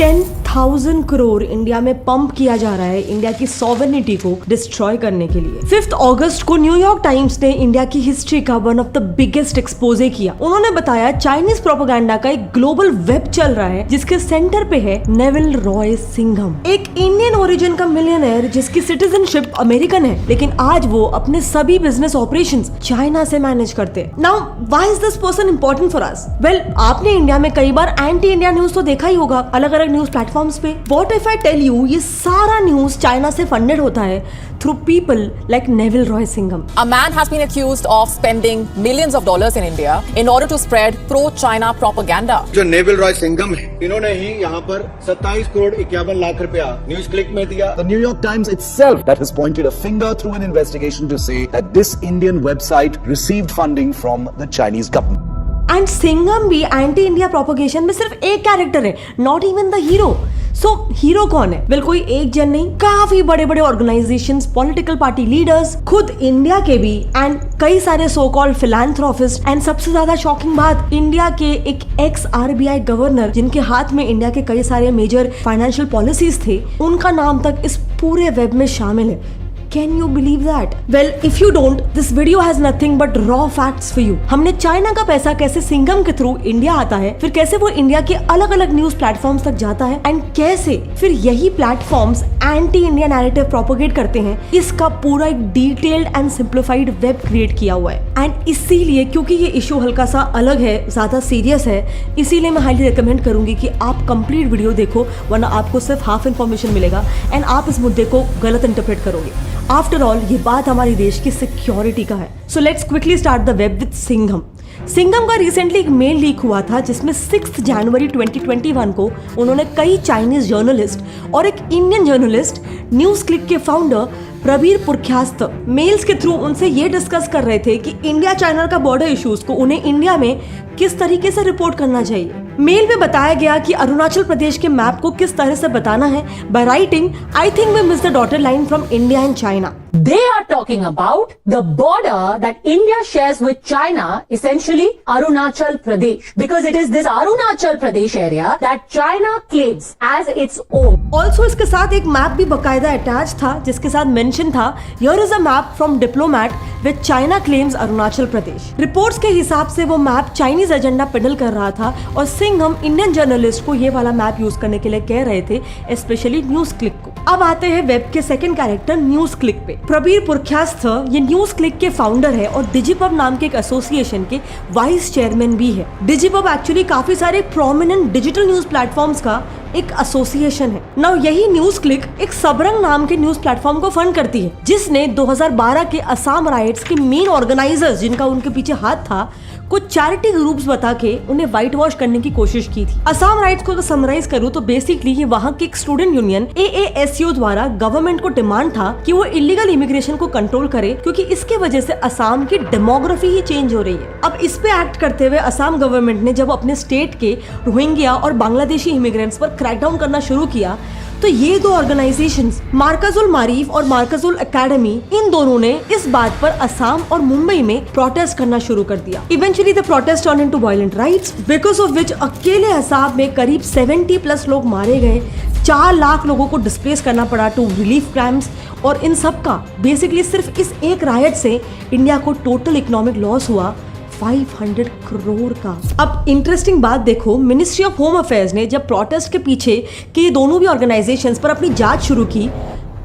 10,000 crore India में pump किया जा रहा है इंडिया की सॉवरेनिटी को डिस्ट्रॉय करने के लिए। 5 अगस्त को न्यूयॉर्क टाइम्स ने इंडिया की हिस्ट्री का one of the biggest exposé किया। उन्होंने बताया चाइनीज प्रोपेगेंडा का एक ग्लोबल वेब चल रहा है जिसके सेंटर पे है नेविल रॉय सिंघम, एक इंडियन ओरिजिन का मिलियनेयर जिसकी सिटीजनशिप अमेरिकन है, लेकिन आज वो अपने सभी बिजनेस ऑपरेशंस चाइना से मैनेज करते हैं। Now why is this person important for us? Well, आपने इंडिया में कई बार एंटी इंडिया न्यूज तो देखा ही होगा अलग अलग न्यूज प्लेटफॉर्म्स पे। What if I tell you ये सारा न्यूज चाइना से फंडेड होता है through people like Neville Roy Singham. A man has been accused of spending millions of dollars in India in order to spread pro-China propaganda. जो Neville Roy Singham है, इन्होंने ही यहाँ पर 27 करोड़ 51 लाख रुपया न्यूज क्लिक में दिया। The New York Times itself that has pointed a finger through an investigation to say that this Indian website received funding from the Chinese government. And Singham भी anti India propagation में सिर्फ एक character है, not even the hero. So hero कौन है? Well, कोई एक जन नहीं, काफी बड़े बड़े ऑर्गेनाइजेशंस, पॉलिटिकल पार्टी लीडर्स, खुद इंडिया के भी, एंड कई सारे सो कॉल्ड फिलैंथ्रोपिस्ट, एंड सबसे ज्यादा शॉकिंग बात, इंडिया के एक एक्स RBI गवर्नर जिनके हाथ में इंडिया के कई सारे मेजर फाइनेंशियल पॉलिसीज थे, उनका नाम तक इस पूरे वेब में शामिल है। Can you believe that? Well, if you don't, this video has nothing but raw facts for you. हमने चाइना का पैसा कैसे सिंघम के थ्रू इंडिया आता है, फिर कैसे वो इंडिया के अलग अलग न्यूज प्लेटफॉर्म्स तक जाता है, एंड कैसे फिर यही platforms anti India narrative propagate करते हैं, इसका पूरा एक detailed and simplified web create किया हुआ है। एंड इसीलिए, क्योंकि ये इशू हल्का सा अलग है, ज्यादा सीरियस है, इसीलिए मैं हाईली रिकमेंड करूंगी कि आप कंप्लीट वीडियो देखो, वरना आपको सिर्फ हाफ इन्फॉर्मेशन मिलेगा एंड आप इस मुद्दे को गलत इंटरप्रेट करोगे। आफ्टर ऑल, ये बात हमारे देश की सिक्योरिटी का है। So let's quickly start the web with Singham. Singham का रिसेंटली एक मेल लीक हुआ था जिसमें 6 जनवरी 2021 को उन्होंने कई चाइनीज जर्नलिस्ट और एक इंडियन जर्नलिस्ट न्यूज क्लिक के फाउंडर प्रबीर पुरख्यास्त मेल्स के थ्रू उनसे ये डिस्कस कर रहे थे कि इंडिया चाइना का बॉर्डर इश्यूज को उन्हें इंडिया में किस तरीके से रिपोर्ट करना चाहिए। मेल में बताया गया कि अरुणाचल प्रदेश के मैप को किस तरह से बताना है by writing, I think we miss the dotted line from India and China. They are talking about the border that India shares with China, essentially Arunachal Pradesh, because it is this Arunachal Pradesh area that China claims as its own. Also, इसके साथ एक map भी बकायदा attach था जिसके साथ mention था, Here is a map from diplomat which China claims Arunachal Pradesh. Reports के हिसाब से वो मैप चाइनीज एजेंडा पेडल कर रहा था और सिंघम इंडियन जर्नलिस्ट को ये वाला मैप यूज करने के लिए कह रहे थे, स्पेशली न्यूज क्लिक को। अब आते हैं वेब के सेकंड कैरेक्टर न्यूज क्लिक पे। प्रबीर पुरख्यास्त ये न्यूज क्लिक के फाउंडर है और डिजिपब नाम के एक एसोसिएशन के वाइस चेयरमैन भी है। डिजिपब एक्चुअली काफी सारे प्रोमिनेंट डिजिटल न्यूज प्लेटफॉर्म्स का एक एसोसिएशन है। नाउ यही न्यूज क्लिक एक सबरंग नाम के न्यूज प्लेटफॉर्म को फंड करती है जिसने 2012 के असम राइट्स के मेन ऑर्गेनाइजर्स, जिनका उनके पीछे हाथ था, कुछ चैरिटी ग्रुप्स बता के उन्हें व्हाइट वॉश करने की कोशिश की थी। असम राइट्स को अगर समराइज करूं तो बेसिकली ये वहाँ की एक स्टूडेंट यूनियन AASU द्वारा गवर्नमेंट को डिमांड था कि वो इलीगल इमिग्रेशन को कंट्रोल करे, क्योंकि इसके वजह से असम की डेमोग्राफी ही चेंज हो रही है। अब इस पे एक्ट करते हुए असम गवर्नमेंट ने जब अपने स्टेट के रोहिंग्या और बांग्लादेशी इमिग्रेंट्स पर क्रैकडाउन करना शुरू किया तो ये दो ऑर्गेनाइजेशंस, मार्कजुल मारीफ और मार्कजुल एकेडमी, इन दोनों ने इस बात पर असम और मुंबई में प्रोटेस्ट करना शुरू कर दिया। Eventually the protest turn into violent rights, because of which अकेले असम में करीब 70+ लोग मारे गए, 4 लाख लोगों को डिस्प्लेस करना पड़ा टू रिलीफ कैंप्स, और इन सब का बेसिकली सिर्फ इस एक रायट से इंडिया को टोटल इकोनॉमिक लॉस हुआ 500 करोड़ का। अब इंटरेस्टिंग बात देखो, मिनिस्ट्री ऑफ होम अफेयर्स ने जब प्रोटेस्ट के पीछे के ये दोनों भी ऑर्गेनाइजेशंस पर अपनी जांच शुरू की,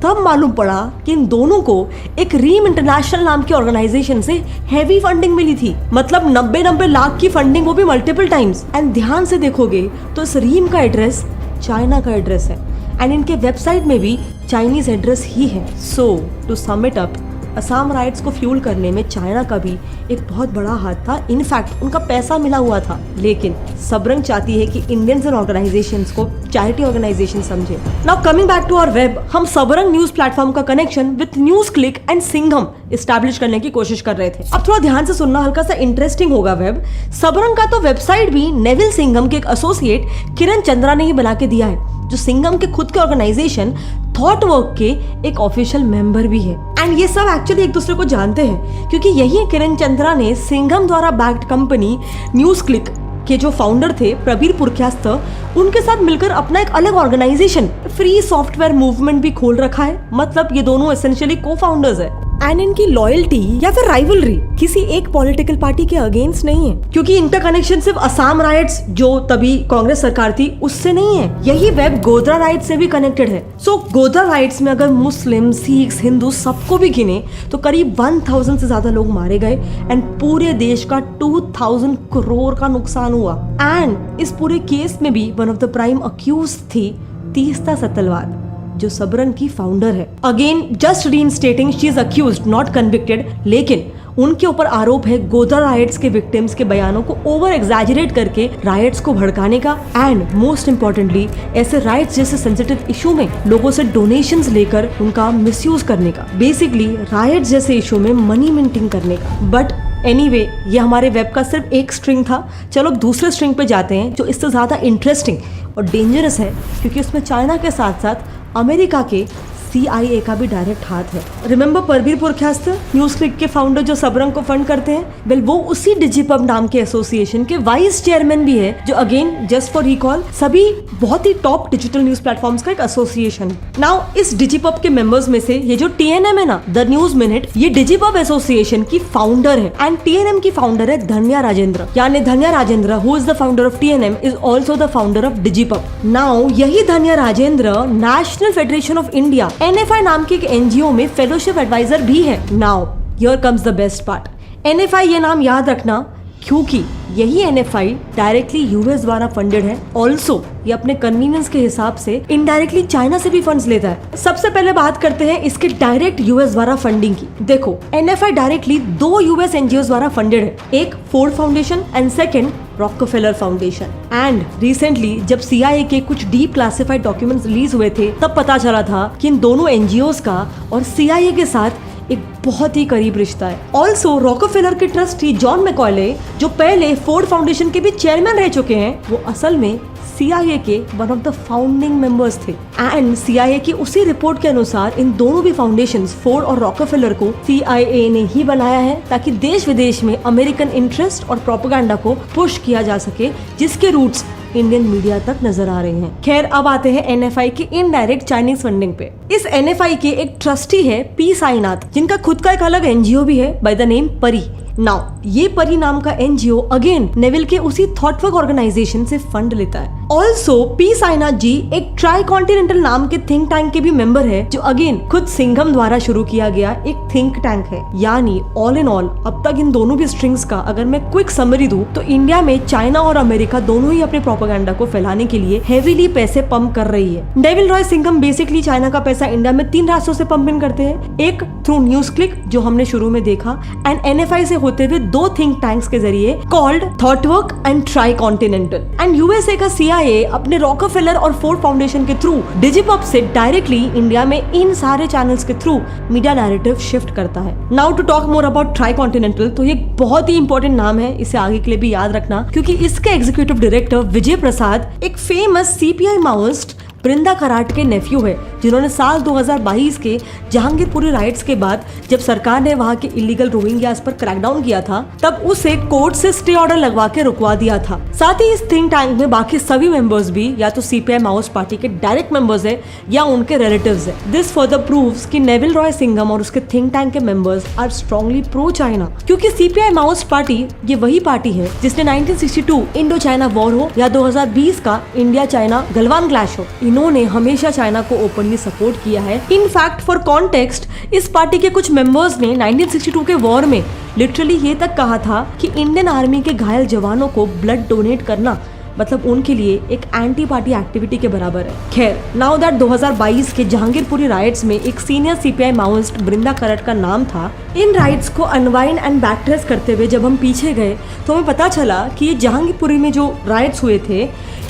तब मालूम पड़ा कि इन दोनों को एक रीम इंटरनेशनल नाम की ऑर्गेनाइजेशन से हैवी फंडिंग मिली थी। मतलब 90 लाख की फंडिंग, वो भी मल्टीपल टाइम्स। एंड ध्यान से देखोगे तो इस रीम का एड्रेस चाइना का एड्रेस है एंड इनके वेबसाइट में भी चाइनीज एड्रेस ही है। So to sum it up, Assam riots को फ्यूल करने में चाइना का भी एक बहुत बड़ा हाथ था। इनफैक्ट उनका पैसा मिला हुआ था, लेकिन सबरंग चाहती है कि इंडियंस एंड ऑर्गेनाइजेशंस को चैरिटी ऑर्गेनाइजेशन समझे। Now coming back to our web, हम सबरंग न्यूज प्लेटफॉर्म का connection with news click and Singham establish करने की कोशिश कर रहे थे। अब थोड़ा ध्यान से सुनना, हल्का सा इंटरेस्टिंग होगा वेब। सबरंग का तो वेबसाइट भी नेविल सिंघम के एक एसोसिएट किरण चंद्रा ने ही बना के दिया है, जो सिंघम के खुद के ऑर्गेनाइजेशन थॉट वर्क के एक ऑफिशियल मेंबर भी है। एंड ये सब एक्चुअली एक दूसरे को जानते हैं, क्योंकि यही किरण चंद्रा ने सिंघम द्वारा बैक्ड कंपनी न्यूज क्लिक के जो फाउंडर थे प्रबीर पुरकायस्थ, उनके साथ मिलकर अपना एक अलग ऑर्गेनाइजेशन फ्री सॉफ्टवेयर मूवमेंट भी खोल रखा है। मतलब ये दोनों एसेंशियली को फाउंडर्स है। एंड इनकी लॉयल्टी या फिर राइवलरी किसी एक पॉलिटिकल पार्टी के अगेंस्ट नहीं है, क्योंकि इनका कनेक्शन सिर्फ असम राइट्स जो तभी कांग्रेस सरकार थी उससे नहीं है, यही वेब गोधरा राइट्स से भी कनेक्टेड है। सो गोधरा राइट्स में अगर मुस्लिम, सिख्स, हिंदू सबको भी गिने तो करीब 1000 से ज्यादा लोग मारे गए एंड पूरे देश का 2000 करोड़ का नुकसान हुआ। एंड इस पूरे केस में भी one of the prime accused थी तीस्ता सतलवाद, जो सबरंग की फाउंडर है। Again just reinstating, she is accused not convicted, लेकिन उनके ऊपर आरोप है गोधरा राइट्स के विक्टिम्स के बयानों को ओवर एग्जैजरेट करके राइट्स को भड़काने का एंड मोस्ट इम्पोर्टेंटली ऐसे राइट्स जैसे सेंसिटिव इशू में लोगों से डोनेशंस लेकर उनका मिसयूज करने का, बेसिकली राइट्स जैसे इशू में मनी मिंटिंग करने का। बट एनीवे, ये हमारे वेब का सिर्फ एक स्ट्रिंग था। चलो अब दूसरे स्ट्रिंग पे जाते हैं जो इससे ज्यादा इंटरेस्टिंग और डेंजरस है, क्योंकि उसमें चाइना के साथ साथ अमेरिका के CIA का भी डायरेक्ट हाथ है। Remember Prabir Purkayastha, news click के फाउंडर जो सबरंग को फंड करते हैं? वेल, वो उसी डिजिपब नाम के एसोसिएशन के वाइस चेयरमैन भी है, जो अगेन जस्ट फॉर रिकॉल सभी बहुत ही टॉप डिजिटल न्यूज प्लेटफॉर्म्स का एक एसोसिएशन। नाउ इस डिजिपब के मेंबर्स में से ये जो TNM है ना, द न्यूज मिनट, ये डिजिपब एसोसिएशन की फाउंडर है एंड TNM की फाउंडर है धन्या राजेंद्र, यानी Dhanya Rajendran who is the founder of TNM is also the founder of DigiPub. Now यही Dhanya Rajendran national federation of India NFI नाम की एक NGO में फेलोशिप एडवाइजर भी है। Now here comes the best part. NFI ये नाम याद रखना, क्योंकि यही NFI डायरेक्टली US द्वारा फंडेड है। ऑल्सो ये अपने कन्वीनियंस के हिसाब से इनडायरेक्टली चाइना से भी फंड्स लेता है। सबसे पहले बात करते हैं इसके डायरेक्ट US द्वारा फंडिंग की। देखो, NFI डायरेक्टली 2 US NGOs द्वारा फंडेड है, एक Ford foundation and second Rockefeller foundation. And recently जब CIA के कुछ डीप क्लासिफाइड डॉक्यूमेंट्स रिलीज हुए थे, तब पता चला था कि इन दोनों NGOs का और CIA के साथ एक बहुत ही करीब रिश्ता है। ऑल्सो रॉकफेलर के ट्रस्टी जॉन मैकॉले, जो पहले फोर्ड फाउंडेशन के भी चेयरमैन रह चुके हैं, वो असल में CIA के one of the founding members थे। एंड CIA की उसी रिपोर्ट के अनुसार इन दोनों भी फाउंडेशंस, फोर्ड और रॉकफेलर को CIA ने ही बनाया है ताकि देश विदेश में अमेरिकन इंटरेस्ट और प्रोपेगेंडा को पुश किया जा सके, जिसके रूट्स इंडियन मीडिया तक नजर आ रहे हैं। खैर, अब आते हैं NFI की इनडायरेक्ट चाइनीज फंडिंग पे। इस NFI के एक ट्रस्टी है पी साईनाथ, जिनका खुद का एक अलग NGO भी है बाय द नेम परी। नाउ ये परी नाम का NGO अगेन नेविल के उसी थॉटवर्क ऑर्गेनाइजेशन से फंड लेता है। ऑल्सो पी साईनाथ जी एक ट्राई कॉन्टिनेंटल नाम के थिंक टैंक के भी मेंबर है, जो अगेन खुद सिंघम द्वारा शुरू किया गया एक थिंक टैंक है। यानी ऑल इन ऑल अब तक इन दोनों भी स्ट्रिंग्स का अगर मैं क्विक समरी दूं तो इंडिया में चाइना और अमेरिका दोनों ही अपने प्रोपेगेंडा को फैलाने के लिए हेवीली पैसे पंप कर रही है। Devil Roy Singham basically China का पैसा इंडिया में 3 रास्तों से पंप इन करते हैं। एक थ्रू न्यूज क्लिक, जो हमने शुरू में देखा, एंड NFI से होते हुए 2 थिंक टैंक्स के जरिए called Thoughtwork and Tri Continental. And USA का CIA अपने रॉकफेलर और फोर्ड फाउंडेशन के थ्रू डिजिपब से डायरेक्टली इंडिया में इन सारे चैनल्स के थ्रू मीडिया नैरेटिव शिफ्ट करता है। Now to talk more about tricontinental, तो ये बहुत ही इंपॉर्टेंट नाम है, इसे आगे के लिए भी याद रखना, क्योंकि इसके एग्जीक्यूटिव डायरेक्टर विजय प्रसाद एक फेमस CPI माओइस्ट बृंदा कराट के नेफ्यू है, जिन्होंने साल 2022 के जहांगीरपुरी राइट्स के बाद जब सरकार ने वहां के इलीगल रोहिंग्यास पर क्रैकडाउन किया था, तब उसे कोर्ट से स्टे ऑर्डर लगवा के रुकवा दिया था। साथ ही इस थिंक टैंक में बाकी सभी मेंबर्स भी या तो CPI माओइस्ट पार्टी के डायरेक्ट मेंबर्स है या उनके रिलेटिव्स है। दिस फर्दर प्रूव्स कि नेविल रॉय सिंघम और उसके थिंक टैंक के members are strongly pro China, क्योंकि CPI माओइस्ट पार्टी ये वही पार्टी है जिसने 1962 इंडो चाइना वॉर हो या 2020 का इंडिया चाइना गलवान क्लैश हो, इन्होंने हमेशा चाइना को ओपनली सपोर्ट किया है। इनफैक्ट फॉर कॉन्टेक्स्ट, इस पार्टी के कुछ मेंबर्स ने 1962 के वॉर में लिटरली ये तक कहा था कि इंडियन आर्मी के घायल जवानों को ब्लड डोनेट करना मतलब उनके लिए एक एंटी पार्टी एक्टिविटी के बराबर है। खैर, नाउ दैट 2022 के जहांगीरपुरी राइट्स में एक सीनियर CPI माओइस्ट बृंदा कराट का नाम था। इन राइट्स को अनवाइंड एंड बैकट्रेस करते हुए जब हम पीछे गए तो हमें पता चला कि ये जहांगीरपुरी में जो राइट्स हुए थे,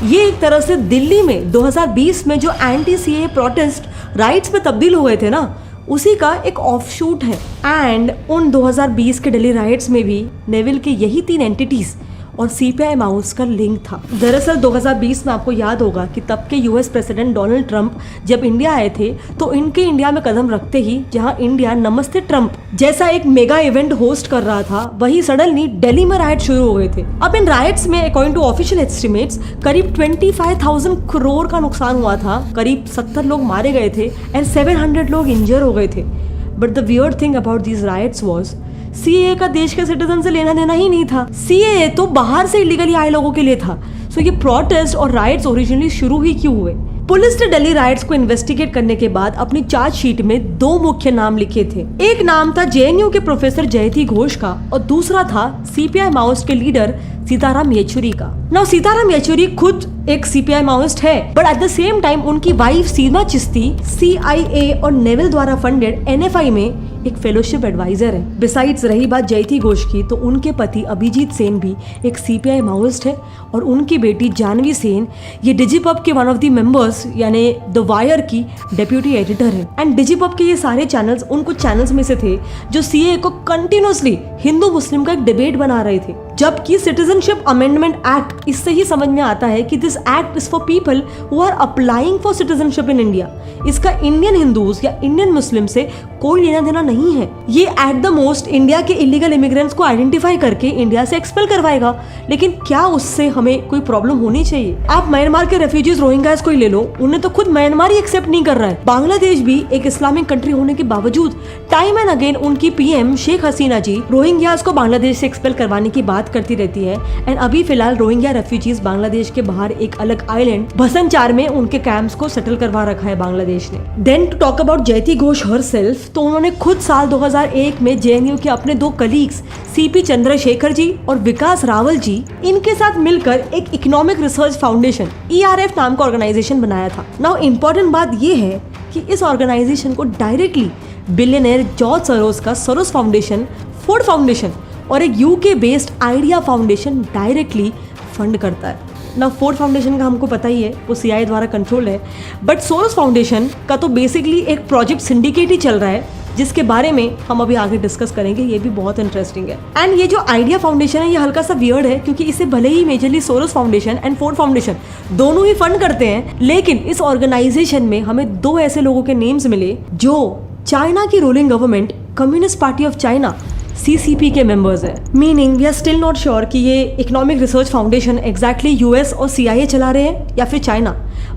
ये एक तरह से दिल्ली में 2020 में जो एंटी CAA प्रोटेस्ट राइट्स में तब्दील हुए थे ना, उसी का एक ऑफशूट है। एंड उन 2020 के दिल्ली राइट्स में भी नेविल के यही 3 एंटिटीज और सीपीआई माउस का लिंक था। दरअसल 2020 में आपको याद होगा कि तब के यूएस प्रेसिडेंट डोनाल्ड ट्रंप जब इंडिया आए थे तो इनके इंडिया में कदम रखते ही जहां इंडिया नमस्ते ट्रंप जैसा एक मेगा इवेंट होस्ट कर रहा था, वहीं सडनली दिल्ली में राइट शुरू हो गए थे। अब इन राइट्स में अकॉर्डिंग टू ऑफिशियल एस्टिमेट्स करीब 25,000 करोड़ का नुकसान हुआ था, करीब 70 लोग मारे गए थे एंड 700 लोग इंजर हो गए थे। But the weird thing about these rights was CAA का देश के सिटीजन से लेना देना ही नहीं था। सीएए तो बाहर से इलीगली आए लोगों के लिए था। सो ये प्रोटेस्ट और राइट्स ओरिजिनली शुरू ही क्यों हुए? पुलिस ने दिल्ली राइट्स को इन्वेस्टिगेट करने के बाद अपनी चार्जशीट में 2 मुख्य नाम लिखे थे। एक नाम था जेएनयू के प्रोफेसर जयती घोष का और दूसरा था सीपीआई माओइस्ट के लीडर सीताराम येचुरी का। नाउ सीताराम येचुरी खुद एक सीपीआई माओइस्ट है, but at the same time उनकी वाइफ सीमा चिश्ती सीआईए और नेवल द्वारा फंडेड एनएफआई में एक फेलोशिप एडवाइजर है। बिसाइड्स रही बात जयती घोष की, तो उनके पति अभिजीत सेन भी एक सीपीआई माओइस्ट है और उनकी बेटी जानवी सेन ये डिजिपब के वन ऑफ द मेंबर्स यानी द वायर की डेप्यूटी एडिटर है। एंड डिजिपब के ये सारे चैनल्स उन कुछ चैनल्स में से थे जो सीएए को कंटिन्यूअसली हिंदू मुस्लिम का एक डिबेट बना रहे थे, जबकि सिटीजनशिप अमेंडमेंट एक्ट इससे ही समझ में आता है कि this act is for people who are applying for citizenship in India. इसका इंडियन हिंदूज या इंडियन मुस्लिम से कोई लेना देना नहीं है। ये एट द मोस्ट इंडिया के इलीगल इमिग्रेंट्स को आइडेंटिफाई करके इंडिया से एक्सपेल करवाएगा, लेकिन क्या उससे हमें कोई प्रॉब्लम होनी चाहिए? आप म्यांमार के रेफ्यूजीज रोहिंग्यास को ही ले लो, उन्हें तो खुद म्यांमार ही एक्सेप्ट नहीं कर रहा है। बांग्लादेश भी एक इस्लामिक कंट्री होने के बावजूद टाइम एंड अगेन उनकी पीएम शेख हसीना जी रोहिंग्यास को बांग्लादेश से एक्सपेल करवाने की बात करती रहती है। एंड अभी फिलहाल रोहिंग्या रेफ्यूजीज बांग्लादेश के बाहर एक अलग आइलैंड भसनचार में उनके कैंप्स को सेटल करवा रखा है बांग्लादेश ने। देन टू टॉक अबाउट जयती घोष हरसेल्फ, तो उन्होंने खुद साल 2001 में जेएनयू के अपने 2 कलीग्स सीपी चंद्रशेखर जी और विकास रावल जी इनके साथ मिलकर एक इकोनॉमिक रिसर्च फाउंडेशन ERF नाम का ऑर्गेनाइजेशन बनाया था। नाउ इम्पोर्टेंट बात ये है कि इस ऑर्गेनाइजेशन को डायरेक्टली बिलियनर जॉर्ज सोरोस का सोरोस फाउंडेशन, फोर्ड फाउंडेशन और एक UK based idea foundation directly fund करता है। ना फोर्ड फाउंडेशन का हमको पता ही है, वो CIA द्वारा कंट्रोल है, बट सोरोस फाउंडेशन का तो बेसिकली एक प्रोजेक्ट सिंडिकेट ही चल रहा है जिसके बारे में हम अभी आगे डिस्कस करेंगे। ये भी बहुत इंटरेस्टिंग है। एंड ये जो आइडिया फाउंडेशन है ये हल्का सा वियर्ड है क्योंकि इसे भले ही majorly Soros Foundation and Ford Foundation दोनों ही फंड करते हैं, लेकिन इस ऑर्गेनाइजेशन में हमें 2 ऐसे लोगों के नेम्स मिले जो चाइना की ruling government communist party of China CCP के मेंबर्स हैं। Meaning we are still not sure कि ये economic research foundation exactly US और CIA चला रहे हैं या फिर China,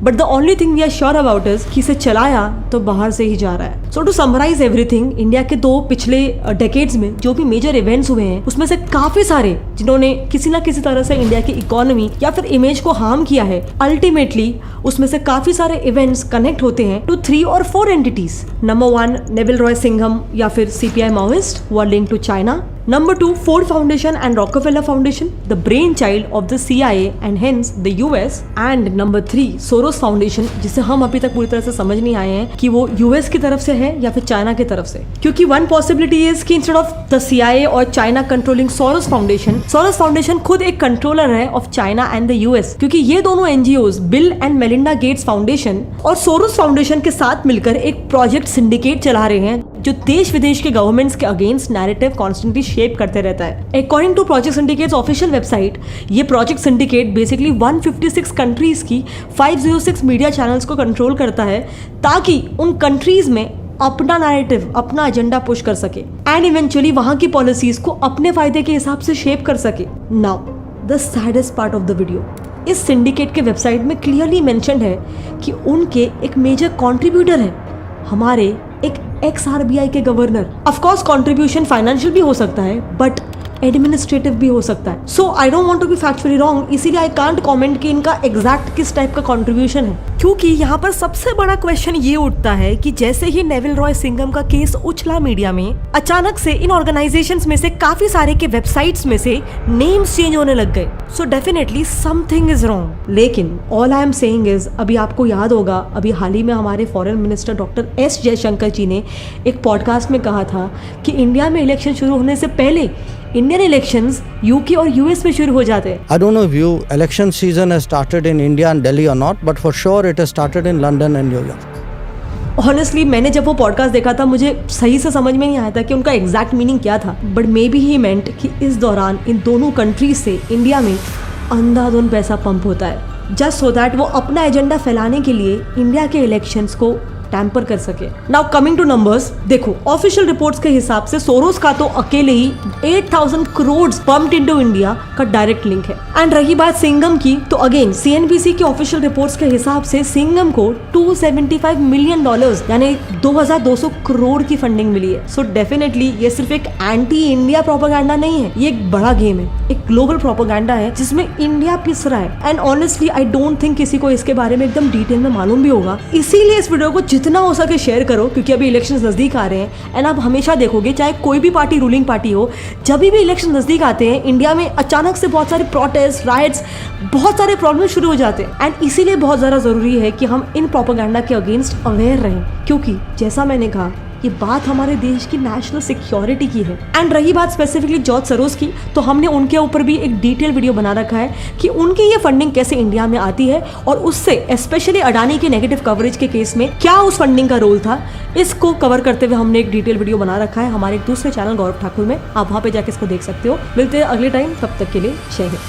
but the only thing we are sure about is कि इसे चलाया तो बाहर से ही जा रहा है। So to summarise everything, India के 2 पिछले डेकेड्स में जो भी मेजर इवेंट्स हुए हैं उसमें से काफी सारे जिन्होंने किसी ना किसी तरह से इंडिया की इकोनॉमी या फिर इमेज को हार्म किया है, अल्टीमेटली उसमें से काफी सारे इवेंट्स कनेक्ट होते हैं टू 3 और 4 entities. Number 1 Neville Roy Singham या फिर CPI Maoist who are linked to China. Number 2 Ford Foundation and Rockefeller Foundation, the brainchild of the CIA and hence the US. And number 3 Soros Foundation, जिसे हम अभी तक पूरी तरह से समझ नहीं आए हैं कि वो US की तरफ से है या फिर चाइना की तरफ से, क्योंकि one possibility is कि instead of the CIA और चाइना कंट्रोलिंग Soros Foundation खुद एक कंट्रोलर है of China and the US, क्योंकि ये दोनों NGOs bill and Melinda Gates foundation और सोरोस फाउंडेशन के साथ मिलकर एक प्रोजेक्ट सिंडिकेट चला रहे हैं जो देश विदेश के गवर्नमेंट्स के अगेंस्ट नैरेटिव कॉन्स्टेंटली शेप करते रहता है। According to project syndicates official website, ये प्रोजेक्ट सिंडिकेट बेसिकली 156 कंट्रीज की 506 मीडिया चैनल्स को कंट्रोल करता है ताकि उन कंट्रीज में अपना नैरेटिव, अपना एजेंडा पुश कर सके एंड इवेंचुअली वहां की पॉलिसीज को अपने फायदे के हिसाब से शेप कर सके। Now the saddest part of the video, इस सिंडिकेट के वेबसाइट में क्लियरली मेंशन्ड है कि उनके एक मेजर कंट्रीब्यूटर है हमारे एक एक्स RBI के governor. Of course contribution financial भी हो सकता है बट एडमिनिस्ट्रेटिव भी हो सकता है। So I don't want to be factually wrong, इसीलिए आई कांट कमेंट कि इनका एग्जैक्ट किस टाइप का कंट्रीब्यूशन है, क्योंकि यहाँ पर सबसे बड़ा क्वेश्चन ये उठता है कि जैसे ही नेविल रॉय सिंघम का केस उछला मीडिया में, अचानक से इन ऑर्गेनाइजेशंस में से काफी सारे के वेबसाइट्स में से नेम्स चेंज होने लग गए। So definitely something is wrong. लेकिन all I am saying is, अभी आपको याद होगा अभी हाल ही में हमारे foreign minister doctor S Jaishankar ji ने एक पॉडकास्ट में कहा था कि इंडिया में इलेक्शन शुरू होने से पहले इंडियन इलेक्शंस UK और US में शुरू हो जाते हैं। I don't know if you election season has started in India and Delhi or not, but for sure it has started in London and New York. Honestly मैंने जब वो podcast देखा था मुझे सही से समझ में नहीं आया था कि उनका एग्जैक्ट मीनिंग क्या था, बट मे बी ही मेंट कि इस दौरान इन दोनों कंट्रीज से इंडिया में अंधाधुंध पैसा पंप होता है जस्ट सो दैट वो अपना एजेंडा फैलाने के लिए इंडिया के इलेक्शंस को टैम्पर कर सके। नाउ कमिंग टू नंबर्स, देखो ऑफिशियल रिपोर्ट्स के हिसाब से सोरोस का तो अकेले ही 8,000 करोड़ पम्प्ड इनटू इंडिया का डायरेक्ट लिंक है। एंड रही बात सिंघम की, तो अगेन सीएनबीसी के ऑफिशियल रिपोर्ट्स के हिसाब से सिंघम को $275 मिलियन यानी 2,200 करोड़ की फंडिंग मिली है। सो डेफिनेटली ये सिर्फ एक एंटी इंडिया प्रोपेगेंडा नहीं है, ये एक बड़ा गेम है, एक ग्लोबल प्रोपेगेंडा है जिसमें इंडिया पिस रहा है। And honestly I don't think किसी को इसके बारे में एकदम डिटेल में मालूम भी होगा, इसीलिए इस वीडियो को जितना हो सके शेयर करो, क्योंकि अभी इलेक्शंस नजदीक आ रहे हैं। एंड आप हमेशा देखोगे चाहे कोई भी पार्टी रूलिंग पार्टी हो, जब भी इलेक्शन नजदीक आते हैं इंडिया में अचानक से बहुत सारे प्रोटेस्ट, राइट्स, बहुत सारे प्रॉब्लम शुरू हो जाते हैं। एंड इसीलिए बहुत ज़्यादा ज़रूरी है कि हम इन प्रोपेगेंडा के अगेंस्ट अवेयर रहें, क्योंकि जैसा मैंने कहा ये बात हमारे देश की नेशनल सिक्योरिटी की है। एंड रही बात स्पेसिफिकली जॉर्ज सोरोस की, तो हमने उनके ऊपर भी एक डिटेल वीडियो बना रखा है कि उनकी ये फंडिंग कैसे इंडिया में आती है और उससे स्पेशली अडानी के नेगेटिव कवरेज के केस में क्या उस फंडिंग का रोल था, इसको कवर करते हुए हमने एक डिटेल वीडियो बना रखा है हमारे दूसरे चैनल गौरव ठाकुर में। आप वहां पे जाके इसको देख सकते हो। मिलते हैं अगले टाइम, तब तक के लिए जय हिंद।